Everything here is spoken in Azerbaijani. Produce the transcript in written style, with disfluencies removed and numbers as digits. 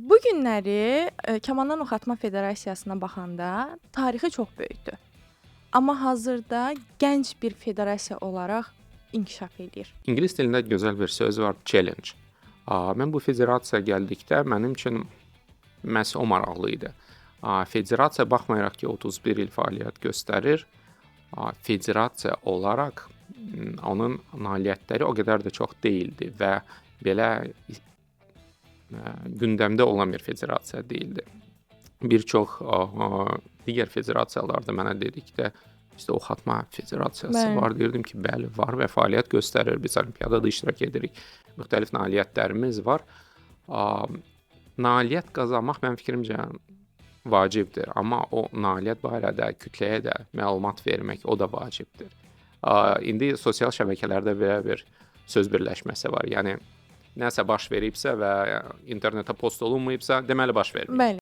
Bu günləri Kamandan Oxatma Federasiyasına baxanda tarixi çox böyükdür. Amma hazırda gənc bir federasiya olaraq inkişaf eləyir. İngilis dilində gözəl bir söz var, challenge. Mən bu federasiyaya gəldikdə mənim üçün məhz o maraqlı idi. Federasiya baxmayaraq ki, 31 il fəaliyyət göstərir, federasiya olaraq onun nailiyyətləri o qədər də çox deyildi və belə gündəmdə olan bir federasiya deyildi. Bir çox digər federasiyalar da mənə dedikdə, bizdə Oxatma Federasiyası Bəli. var. Deyirdim ki, bəli, var və fəaliyyət göstərir. Biz olimpiyadada iştirak edirik. Müxtəlif nailiyyətlərimiz var. Nailiyyət qazanmaq mənim fikrimcə vacibdir, amma o nailiyyət barədə kütləyə də məlumat vermək o da vacibdir. İndi sosial şəbəkələrdə belə bir söz birləşməsi var. Yəni nəsə baş veribsə və internetə post olunmayıbsa, deməli baş verməyib. Bəli.